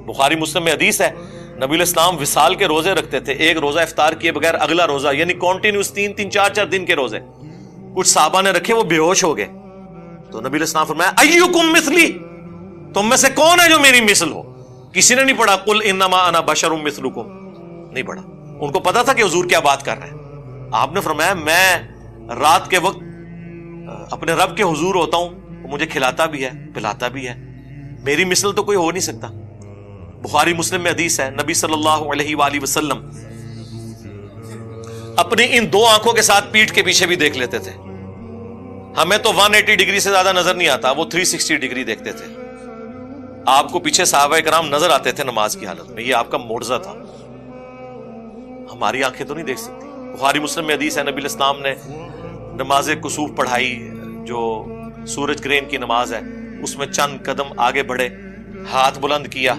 بخاری مسلم میں حدیث ہے نبی علیہ السلام وصال کے روزے رکھتے تھے، ایک روزہ افطار کیے بغیر اگلا روزہ، یعنی کنٹینیوس 3 4 دن کے روزے. کچھ صحابہ نے رکھے، وہ بے ہوش ہو گئے تو نبی علیہ السلام فرمایا ایکم مثلی، تم میں سے کون ہے جو میری مثل ہو؟ کسی نے نہیں پڑھا قل انما انا بشر مثلکم، نہیں پڑھا. ان کو پتا تھا کہ حضور کیا بات کر رہے ہیں. آپ نے فرمایا میں رات کے وقت اپنے رب کے حضور ہوتا ہوں، وہ مجھے کھلاتا بھی ہے پلاتا بھی ہے، میری مثل تو کوئی ہو نہیں سکتا. بخاری مسلم میں حدیث ہے نبی صلی اللہ علیہ وآلہ وسلم اپنی ان 2 آنکھوں کے ساتھ پیٹھ کے پیچھے بھی دیکھ لیتے تھے. ہمیں تو 180 ڈگری سے زیادہ نظر نہیں آتا، وہ 360 ڈگری دیکھتے تھے. آپ کو پیچھے صحابہ کرام نظر آتے تھے نماز کی حالت میں، یہ آپ کا معجزہ تھا. ہماری آنکھیں تو نہیں دیکھ سکتی. بخاری مسلم میں حدیث ہے نبی علیہ السلام نے نماز کسوف پڑھائی، جو سورج گرہن کی نماز ہے، اس میں چند قدم آگے بڑھے، ہاتھ بلند کیا،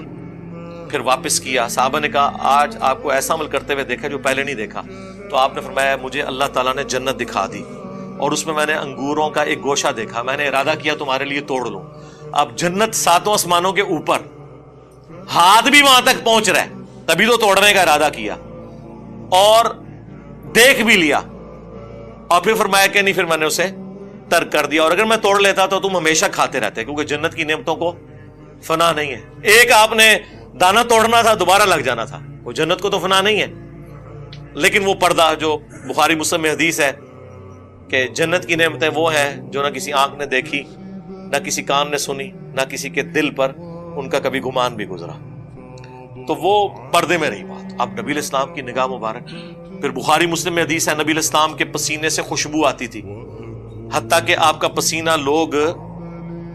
پھر واپس کیا. صحابہ نے کہا آج آپ کو ایسا عمل کرتے ہوئے دیکھا جو پہلے نہیں دیکھا. تو آپ نے فرمایا مجھے اللہ تعالیٰ نے جنت دکھا دی اور اس میں نے انگوروں کا ایک گوشہ دیکھا، میں نے ارادہ کیا تمہارے لیے توڑ لوں. اب جنت 7 آسمانوں کے اوپر، ہاتھ بھی وہاں تک پہنچ رہا ہے، تبھی تو توڑنے کا ارادہ کیا اور دیکھ بھی لیا. اور پھر فرمایا کہ نہیں، پھر میں نے اسے ترک کر دیا، اور اگر میں توڑ لیتا تو تم ہمیشہ کھاتے رہتے، کیونکہ جنت کی نعمتوں کو فنا نہیں ہے. ایک آپ نے دانا توڑنا تھا، دوبارہ لگ جانا تھا، وہ جنت کو تو فنا نہیں ہے. لیکن وہ پردہ جو بخاری مسلم میں حدیث ہے کہ جنت کی نعمتیں وہ ہیں جو نہ کسی آنکھ نے دیکھی، نہ کسی کان نے سنی، نہ کسی کے دل پر ان کا کبھی گمان بھی گزرا. تو وہ پردے میں رہی بات. اب نبی علیہ السلام کی نگاہ مبارک. پھر بخاری مسلم میں حدیث ہے نبی علیہ السلام کے پسینے سے خوشبو آتی تھی، حتیٰ کہ آپ کا پسینہ لوگ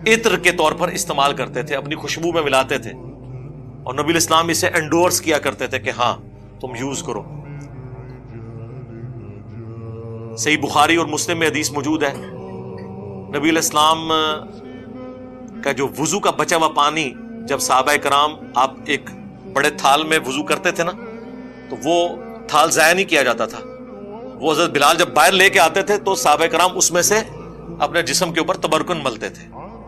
عطر کے طور پر استعمال کرتے تھے، اپنی خوشبو میں ملاتے تھے، اور نبی علیہ السلام اسے انڈورس کیا کرتے تھے کہ ہاں تم یوز کرو. صحیح بخاری اور مسلم میں حدیث موجود ہے نبی علیہ السلام کا جو وضو کا بچا ہوا پانی، جب صحابہ کرام آپ ایک بڑے تھال میں وضو کرتے تھے نا، تو وہ تھال ضائع نہیں کیا جاتا تھا. وہ حضرت بلال جب باہر لے کے آتے تھے تو صحابہ کرام اس میں سے اپنے جسم کے اوپر تبرکن ملتے تھے.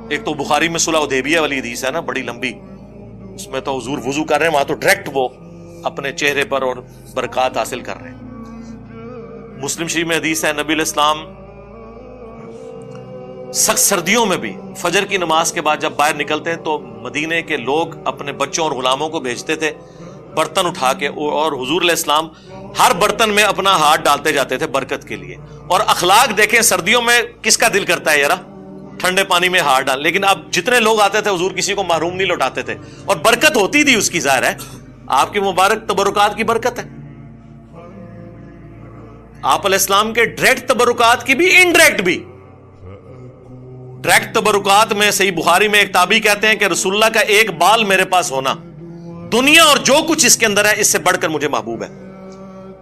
ایک تو بخاری میں صلح حدیبیہ والی حدیث ہے نا، بڑی لمبی، اس میں تو حضور وضو کر رہے ہیں، وہاں تو ڈائریکٹ وہ اپنے چہرے پر اور برکات حاصل کر رہے ہیں. مسلم شریف میں حدیث ہے نبی علیہ السلام سخت سردیوں میں بھی فجر کی نماز کے بعد جب باہر نکلتے ہیں تو مدینے کے لوگ اپنے بچوں اور غلاموں کو بھیجتے تھے برتن اٹھا کے، اور حضور علیہ السلام ہر برتن میں اپنا ہاتھ ڈالتے جاتے تھے برکت کے لیے. اور اخلاق دیکھیں، سردیوں میں کس کا دل کرتا ہے یارا ٹھنڈے پانی میں ہاتھ ڈال، لیکن اب جتنے لوگ آتے تھے حضور کسی کو محروم نہیں لوٹاتے تھے، اور برکت ہوتی تھی اس کی. ظاہر ہے آپ کی مبارک تبرکات کی برکت ہے. آپ علیہ السلام کے ڈائریکٹ تبرکات کی بھی، انڈائریکٹ بھی. ڈائریکٹ تبرکات میں صحیح بخاری میں ایک تابعی کہتے ہیں کہ رسول اللہ کا ایک بال میرے پاس ہونا دنیا اور جو کچھ اس کے اندر ہے اس سے بڑھ کر مجھے محبوب ہے.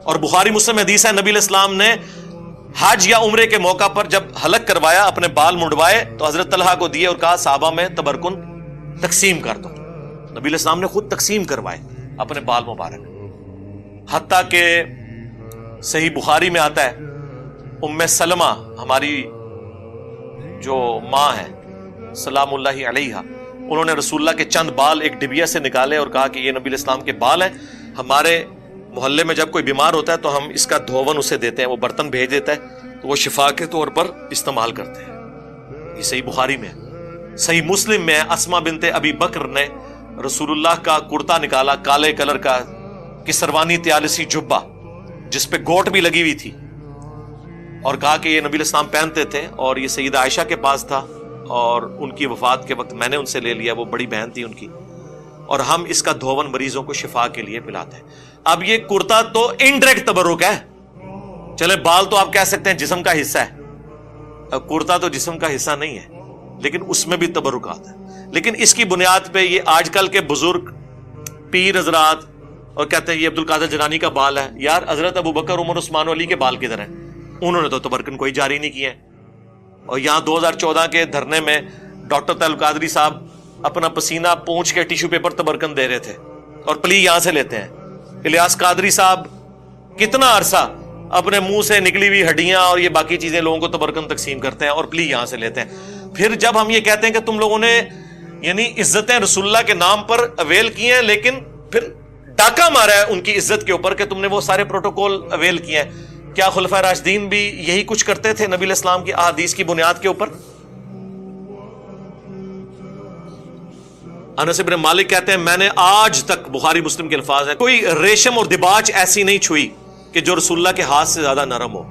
اور بخاری مسلم حدیث ہے نبی علیہ السلام نے حج یا عمرے کے موقع پر جب حلق کروایا، اپنے بال منڈوائے تو حضرت طلحہ کو دیے اور کہا صحابہ میں تبرکن تقسیم کر دو. نبی علیہ السلام نے خود تقسیم کروائے اپنے بال مبارک. حتیٰ کہ صحیح بخاری میں آتا ہے ام سلمہ ہماری جو ماں ہے سلام اللہ علیہا، انہوں نے رسول اللہ کے چند بال ایک ڈبیا سے نکالے اور کہا کہ یہ نبی علیہ السلام کے بال ہیں، ہمارے محلے میں جب کوئی بیمار ہوتا ہے تو ہم اس کا دھون اسے دیتے ہیں، وہ برتن بھیج دیتا ہے تو وہ شفا کے طور پر استعمال کرتے ہیں. یہ صحیح بخاری میں ہے. صحیح مسلم میں اسما بنت ابی بکر نے رسول اللہ کا کرتا نکالا، کالے کلر کا کسروانی طیالسی جبہ جس پہ گوٹ بھی لگی ہوئی تھی، اور کہا کہ یہ نبی علیہ السلام پہنتے تھے، اور یہ سیدہ عائشہ کے پاس تھا اور ان کی وفات کے وقت میں نے ان سے لے لیا، وہ بڑی بہن تھی ان کی، اور ہم اس کا دھون مریضوں کو شفا کے لیے پلاتے ہیں. اب یہ کرتا تو انڈائریکٹ تبرک ہے، چلے بال تو آپ کہہ سکتے ہیں جسم کا حصہ ہے، کرتا تو جسم کا حصہ نہیں ہے، لیکن اس میں بھی تبرکات ہے. لیکن اس کی بنیاد پہ یہ آج کل کے بزرگ پیر حضرات اور کہتے ہیں یہ عبد القادر جیلانی کا بال ہے. یار حضرت ابو بکر عمر عثمان علی کے بال کدھر ہیں؟ انہوں نے تو تبرکن کوئی جاری نہیں کیا ہے. اور یہاں 2014 کے دھرنے میں ڈاکٹر طاہر القادری صاحب اپنا پسینہ پونچھ کے ٹیشو پیپر تبرکن دے رہے تھے اور پلی یہاں سے لیتے ہیں. الیاس قادری صاحب کتنا عرصہ اپنے منہ سے نکلی ہوئی ہڈیاں اور یہ باقی چیزیں لوگوں کو تبرکن تقسیم کرتے ہیں اور پلی یہاں سے لیتے ہیں. پھر جب ہم یہ کہتے ہیں کہ تم لوگوں نے یعنی عزتیں رسول اللہ کے نام پر اویل کی ہیں، لیکن پھر ڈاکہ مارا ہے ان کی عزت کے اوپر کہ تم نے وہ سارے پروٹوکول اویل کیے ہیں۔ کیا خلفائے راشدین بھی یہی کچھ کرتے تھے نبی علیہ السلام کی احادیث کی بنیاد کے اوپر؟ انس بن مالک کہتے ہیں میں نے آج تک، بخاری مسلم کے الفاظ ہیں، کوئی ریشم اور دباچ ایسی نہیں چھوئی کہ جو رسول اللہ کے ہاتھ سے زیادہ نرم ہو،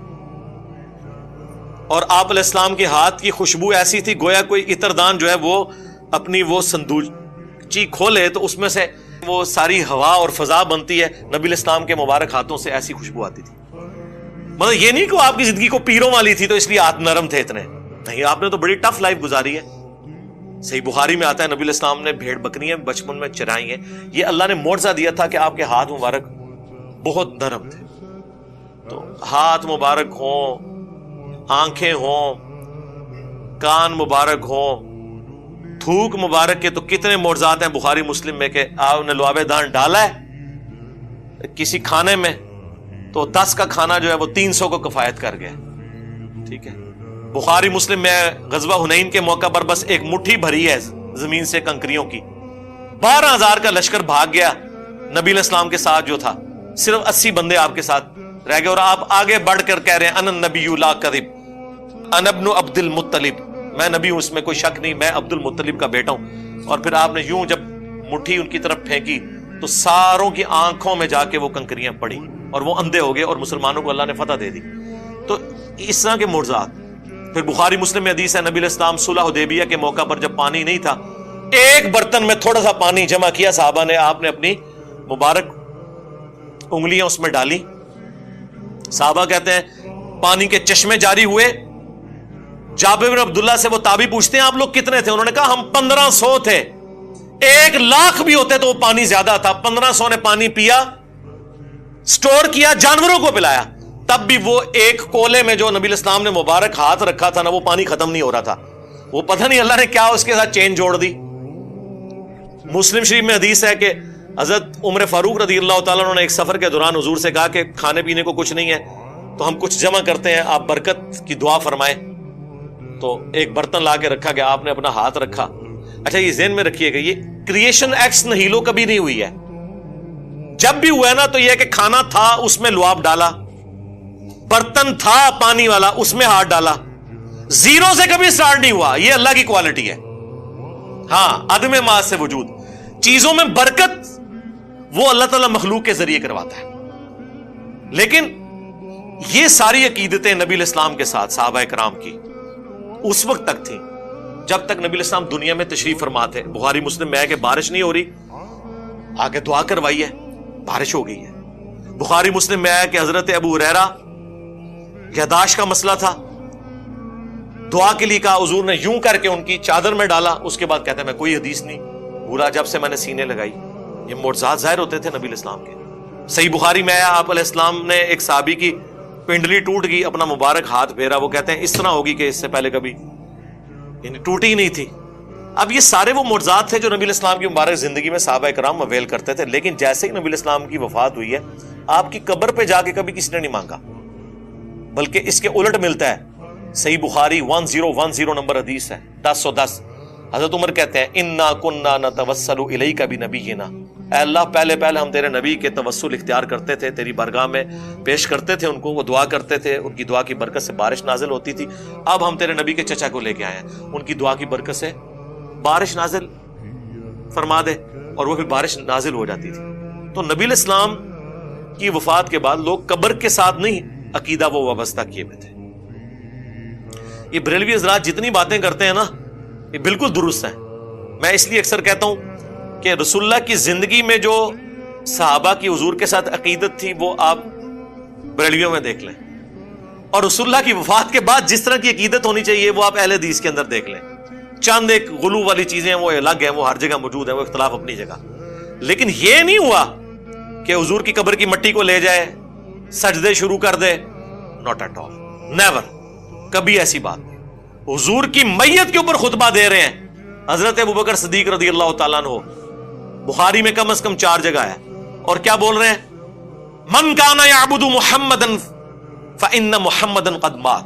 اور آپ علیہ السلام کے ہاتھ کی خوشبو ایسی تھی گویا کوئی عطردان جو ہے وہ اپنی وہ صندوقچی کھولے تو اس میں سے وہ ساری ہوا اور فضا بنتی ہے، نبی علیہ السلام کے مبارک ہاتھوں سے ایسی خوشبو آتی تھی۔ مطلب یہ نہیں کہ آپ کی زندگی کو پیروں والی تھی تو اس لیے ہاتھ نرم تھے اتنے، نہیں، آپ نے تو بڑی ٹف لائف گزاری ہے۔ صحیح بخاری میں آتا ہے نبی علیہ السلام نے بھیڑ بکریاں بچپن میں چرائی ہیں، یہ اللہ نے معجزہ دیا تھا کہ آپ کے ہاتھ مبارک بہت نرم تھے۔ تو ہاتھ مبارک ہوں، آنکھیں ہوں، کان مبارک ہوں، تھوک مبارک کے تو کتنے معجزات ہیں بخاری مسلم میں کہ آپ نے لعاب دان ڈالا ہے کسی کھانے میں تو 10 کا کھانا جو ہے وہ 300 کو کفایت کر گیا۔ ٹھیک ہے، بخاری مسلم میں غزوہ حنین کے موقع پر بس ایک مٹھی بھری ہے زمین سے کنکریوں کی، 12,000 کا لشکر بھاگ گیا، نبی علیہ السلام کے ساتھ جو تھا صرف 80 بندے آپ کے ساتھ رہ گئے، اور آپ آگے بڑھ کر کہہ رہے ہیں انا النبی لا کذب انا ابن عبد المطلب، میں نبی ہوں، اس میں کوئی شک نہیں، میں عبد المطلب کا بیٹا ہوں۔ اور پھر آپ نے یوں جب مٹھی ان کی طرف پھینکی تو ساروں کی آنکھوں میں جا کے وہ کنکریاں پڑی اور وہ اندھے ہو گئے اور مسلمانوں کو اللہ نے فتح دے دی۔ تو اس طرح کے معجزات۔ پھر بخاری مسلم میں حدیث ہے نبی علیہ السلام صلح حدیبیہ کے موقع پر جب پانی نہیں تھا، ایک برتن میں تھوڑا سا پانی جمع کیا صحابہ نے، آپ نے اپنی مبارک انگلیاں اس میں ڈالی، صحابہ کہتے ہیں پانی کے چشمے جاری ہوئے۔ جابر بن عبداللہ سے وہ تابعی پوچھتے ہیں آپ لوگ کتنے تھے؟ انہوں نے کہا ہم 1500 تھے، 1,00,000 بھی ہوتے تو وہ پانی زیادہ تھا، 1500 نے پانی پیا، سٹور کیا، جانوروں کو پلایا، تب بھی وہ ایک کولے میں جو نبی علیہ السلام نے مبارک ہاتھ رکھا تھا نا، وہ پانی ختم نہیں ہو رہا تھا، وہ پتہ نہیں اللہ نے کیا اس کے ساتھ چین جوڑ دی۔ مسلم شریف میں حدیث ہے کہ حضرت عمر فاروق رضی اللہ تعالیٰ عنہ نے ایک سفر کے دوران حضور سے کہا کہ کھانے پینے کو کچھ نہیں ہے تو ہم کچھ جمع کرتے ہیں، آپ برکت کی دعا فرمائیں۔ تو ایک برتن لا کے رکھا گیا، آپ نے اپنا ہاتھ رکھا۔ اچھا یہ ذہن میں رکھیے گا، یہ کریشن ایکس نہیلو کبھی نہیں ہوئی ہے، جب بھی ہوا ہے نا تو یہ کہ کھانا تھا اس میں لعاب ڈالا، برتن تھا پانی والا اس میں ہاتھ ڈالا، زیرو سے کبھی سٹارٹ نہیں ہوا، یہ اللہ کی کوالٹی ہے۔ ہاں عدم ما سے وجود، چیزوں میں برکت وہ اللہ تعالیٰ مخلوق کے ذریعے کرواتا ہے، لیکن یہ ساری عقیدتیں نبی علیہ السلام کے ساتھ صحابہ کرام کی اس وقت تک تھی جب تک نبی علیہ السلام دنیا میں تشریف فرما تھے۔ بخاری مسلم میں ہے کہ بارش نہیں ہو رہی، آگے دعا کروائی ہے، بارش ہو گئی ہے۔ بخاری مسلم میں ہے کہ حضرت ابو ہریرہ یاداشت کا مسئلہ تھا، دعا کے لیے کہا، حضور نے یوں کر کے ان کی چادر میں ڈالا، اس کے بعد کہتے ہیں میں کوئی حدیث نہیں بھولا جب سے میں نے سینے لگائی۔ یہ معجزات ظاہر ہوتے تھے نبی علیہ السلام کے۔ صحیح بخاری میں آیا آپ علیہ السلام نے ایک صحابی کی پنڈلی ٹوٹ گئی، اپنا مبارک ہاتھ پھیرا، وہ کہتے ہیں اس طرح ہوگی کہ اس سے پہلے کبھی یعنی ٹوٹی ہی نہیں تھی۔ اب یہ سارے وہ معجزات تھے جو نبی علیہ السلام کی مبارک زندگی میں صحابہ کرام اویل کرتے تھے، لیکن جیسے ہی نبی علیہ السلام کی وفات ہوئی ہے آپ کی قبر پہ جا کے کبھی کسی نے نہیں مانگا، بلکہ اس کے الٹ ملتا ہے۔ صحیح بخاری 1010 نمبر حدیث ہے 1010، حضرت عمر کہتے ہیں انا کنا نتوسل الیک بنبینا، اے اللہ پہلے ہم تیرے نبی کے توسل اختیار کرتے تھے، تیری بارگاہ میں پیش کرتے تھے ان کو، وہ دعا کرتے تھے، ان کی دعا کی برکت سے بارش نازل ہوتی تھی۔ اب ہم تیرے نبی کے چچا کو لے کے آئے ہیں، ان کی دعا کی برکت سے بارش نازل فرما دے، اور وہ پھر بارش نازل ہو جاتی تھی۔ تو نبی علیہ السلام کی وفات کے بعد لوگ قبر کے ساتھ نہیں عقیدہ وہ وابستہ کیے ہوئے تھے۔ یہ بریلوی حضرات جتنی باتیں کرتے ہیں نا یہ بالکل درست ہیں۔ میں اس لیے اکثر کہتا ہوں کہ رسول اللہ کی زندگی میں جو صحابہ کی حضور کے ساتھ عقیدت تھی وہ آپ بریلویوں میں دیکھ لیں، اور رسول اللہ کی وفات کے بعد جس طرح کی عقیدت ہونی چاہیے وہ آپ اہل حدیث کے اندر دیکھ لیں۔ چند ایک غلو والی چیزیں وہ الگ ہیں، وہ ہر جگہ موجود ہیں، وہ اختلاف اپنی جگہ، لیکن یہ نہیں ہوا کہ حضور کی قبر کی مٹی کو لے جائے سجدے شروع کر دے، ناٹ ایٹ آل، نیور، کبھی ایسی بات نہیں۔ حضور کی میت کے اوپر خطبہ دے رہے ہیں حضرت ابوبکر صدیق رضی اللہ تعالیٰ عنہ، بخاری میں کم از کم 4 جگہ ہے، اور کیا بول رہے ہیں؟ من کان یعبد محمدا فإن محمدا قد مات،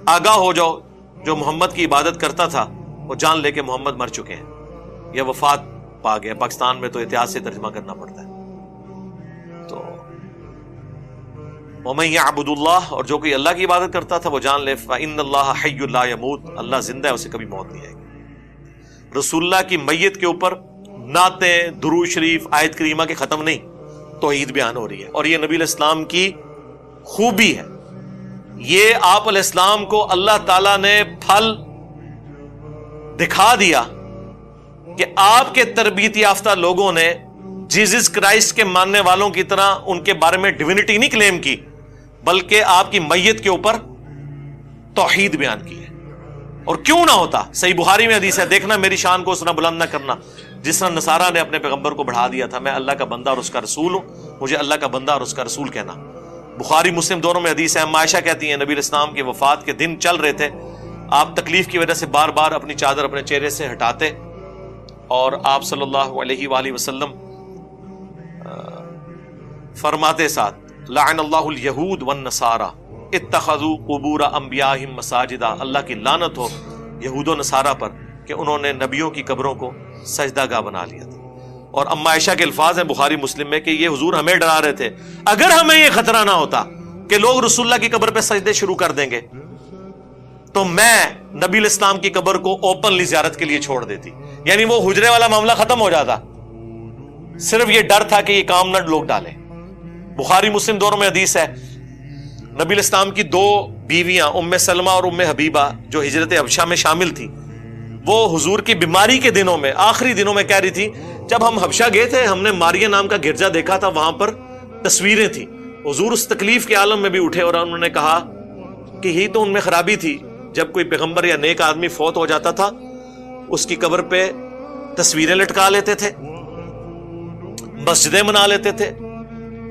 آگاہ ہو جاؤ جو محمد کی عبادت کرتا تھا وہ جان لے کے محمد مر چکے ہیں۔ یا وفات پا گیا. پاکستان میں تو احتیاط سے ترجمہ کرنا پڑتا ہے. تو وَمَن يَعْبُدُ اللَّهَ، اور جو کوئی اللہ کی عبادت کرتا تھا وہ جان لے فَإِنَّ اللَّهَ حَيٌّ لَا يَمُوتُ، اللہ زندہ ہے، اسے کبھی موت نہیں آئے گی. رسول اللہ کی میت کے اوپر نعتیں، درود شریف، آیت کریمہ کے ختم نہیں، توحید بیان ہو رہی ہے. اور یہ نبی علیہ السلام کی خوبی ہے. یہ آپ علیہ السلام کو اللہ تعالیٰ نے پھل دکھا دیا کہ آپ کے تربیت یافتہ لوگوں نے جیزس کرائسٹ کے ماننے والوں کی طرح ان کے بارے میں ڈیوینٹی نہیں کلیم کی، بلکہ آپ کی میت کے اوپر توحید بیان کی ہے. اور کیوں نہ ہوتا، صحیح بخاری میں حدیث ہے، دیکھنا میری شان کو اس طرح بلند نہ کرنا جس طرح نصارہ نے اپنے پیغمبر کو بڑھا دیا تھا. میں اللہ کا بندہ اور اس کا رسول ہوں، مجھے اللہ کا بندہ اور اس کا رسول کہنا. بخاری مسلم دونوں میں حدیث ہے. اما عائشہ کہتی ہیں نبی علیہ السلام کی وفات کے دن چل رہے تھے، آپ تکلیف کی وجہ سے بار بار اپنی چادر اپنے چہرے سے ہٹاتے، اور آپ صلی اللہ علیہ وآلہ وسلم فرماتے ساتھ لعن اللہ الیہود والنصارى اتخذوا قبور انبیائہم مساجدا، اللہ کی لعنت ہو یہود و نصارہ پر کہ انہوں نے نبیوں کی قبروں کو سجدہ گاہ بنا لیا تھا. اور اما عائشہ کے الفاظ ہیں بخاری مسلم میں کہ یہ حضور ہمیں ڈرا رہے تھے اگر ہمیں یہ خطرہ نہ ہوتا کہ لوگ رسول اللہ کی قبر پہ سجدے شروع کر دیں گے تو میں نبی علیہ السلام کی قبر کو اوپنلی زیارت کے لیے چھوڑ دیتی. یعنی وہ حجرے والا معاملہ ختم ہو جاتا، صرف یہ ڈر تھا کہ یہ کام نہ لوگ ڈالیں. بخاری مسلم دونوں میں حدیث ہے نبی علیہ السلام کی دو بیویاں ام سلمہ اور ام حبیبہ جو ہجرت حبشہ میں شامل تھی، وہ حضور کی بیماری کے دنوں میں، آخری دنوں میں کہہ رہی تھی جب ہم حبشہ گئے تھے ہم نے ماریہ نام کا گرجا دیکھا تھا، وہاں پر تصویریں تھیں. حضور اس تکلیف کے عالم میں بھی اٹھے اور انہوں نے کہا کہ یہی تو ان میں خرابی تھی، جب کوئی پیغمبر یا نیک آدمی فوت ہو جاتا تھا اس کی قبر پہ تصویریں لٹکا لیتے تھے، مسجدیں بنا لیتے تھے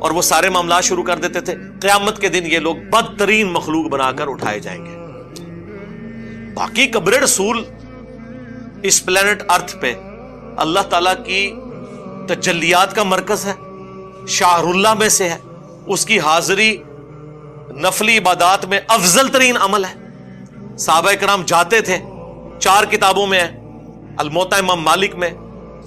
اور وہ سارے معاملات شروع کر دیتے تھے. قیامت کے دن یہ لوگ بدترین مخلوق بنا کر اٹھائے جائیں گے. باقی قبر رسول اس پلانٹ ارتھ پہ اللہ تعالیٰ کی تجلیات کا مرکز ہے، شاہر اللہ میں سے ہے، اس کی حاضری نفلی عبادات میں افضل ترین عمل ہے. صحابہ کرام جاتے تھے، 4 کتابوں میں ہے، الموطا امام مالک میں،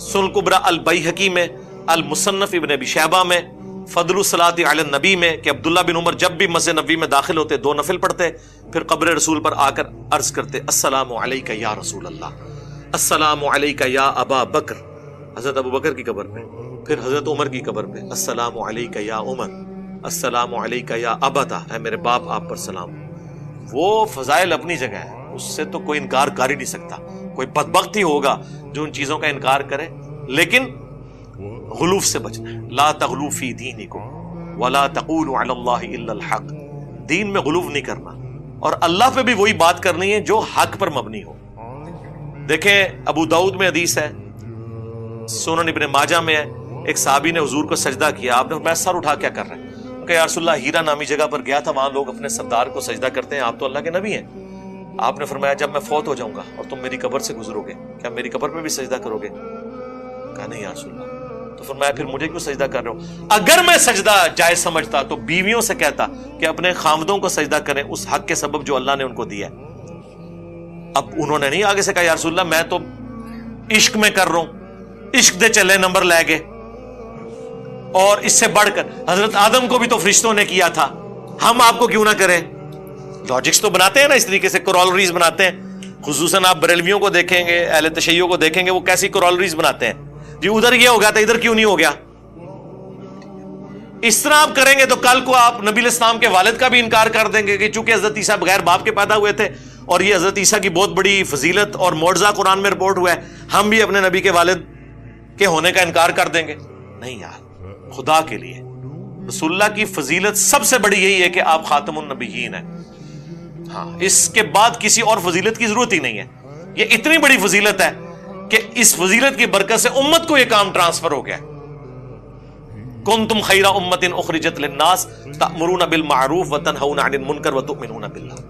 سنن کبریٰ البیہقی میں، المصنف ابن ابی شیبہ میں، فضل الصلاۃ علی النبی میں کہ عبداللہ بن عمر جب بھی مسجد نبوی میں داخل ہوتے 2 نفل پڑھتے، پھر قبر رسول پر آ کر عرض کرتے السلام علیک یا رسول اللہ، السلام علیک یا ابا بکر، حضرت ابو بکر کی قبر پہ، پھر حضرت عمر کی قبر پہ السلام علیک یا عمر، السلام علیک یا ابتا، اے میرے باپ آپ پر سلام. وہ فضائل اپنی جگہ ہے، اس سے تو کوئی انکار کر ہی نہیں سکتا. کوئی بدبخت ہی ہوگا جو ان چیزوں کا انکار کرے، لیکن غلوف سے بچنا ہے. لا تغلو فی دینکم ولا تقولوا علی اللہ الا الحق، دین میں غلوف نہیں کرنا اور اللہ پہ بھی وہی بات کرنی ہے جو حق پر مبنی ہو. دیکھیں ابو داؤد میں حدیث ہے، سنن ابن ماجہ میں ہے، ایک صحابی نے حضور کو سجدہ کیا، آپ نے فرمایا سر اٹھا کیا کر رہے ہیں؟ کہ یا رسول اللہ ہیرا نامی جگہ پر گیا تھا، وہاں لوگ اپنے سردار کو سجدہ کرتے ہیں، آپ تو اللہ کے نبی ہیں. آپ نے فرمایا جب میں فوت ہو جاؤں گا اور تم میری قبر سے گزرو گے کیا میری قبر پہ بھی سجدہ کرو گے؟ کہا نہیں یا رسول اللہ. تو فرمایا پھر مجھے کیوں سجدہ کر رہے ہو؟ اگر میں سجدہ جائز سمجھتا تو بیویوں سے کہتا کہ اپنے خامدوں کو سجدہ کریں اس حق کے سبب جو اللہ نے ان کو دیا ہے. اب انہوں نے نہیں آگے سے کہا یا رسول اللہ میں تو عشق میں کر رہا ہوں، عشق دے چلے نمبر لے گئے. اور اس سے بڑھ کر حضرت آدم کو بھی تو فرشتوں نے کیا تھا، ہم آپ کو کیوں نہ کریں؟ لاجکس تو بناتے ہیں نا، اس طریقے سے کورالریز بناتے ہیں. خصوصاً آپ بریلویوں کو دیکھیں گے، اہل تشیع کو دیکھیں گے، وہ کیسی کورالریز بناتے ہیں. جی ادھر یہ ہو گیا تھا ادھر کیوں نہیں ہو گیا؟ اس طرح آپ کریں گے تو کل کو آپ نبی علیہ السلام کے والد کا بھی انکار کر دیں گے کہ چونکہ حضرت عیسیٰ بغیر باپ کے پیدا ہوئے تھے اور یہ حضرت عیسیٰ کی بہت بڑی فضیلت اور معجزہ قرآن میں رپورٹ ہوا ہے، ہم بھی اپنے نبی کے والد کے ہونے کا انکار کر دیں گے. نہیں یار، خدا کے لیے رسول اللہ کی فضیلت سب سے بڑی یہی ہے کہ آپ خاتم النبیین ہیں. ہاں، اس کے بعد کسی اور فضیلت کی ضرورت ہی نہیں ہے. یہ اتنی بڑی فضیلت ہے کہ اس فضیلت کی برکت سے امت کو یہ کام ٹرانسفر ہو گیا. کنتم خیر امۃ اخرجت للناس تأمرون بالمعروف وتنہون عن المنکر وتؤمنون باللہ.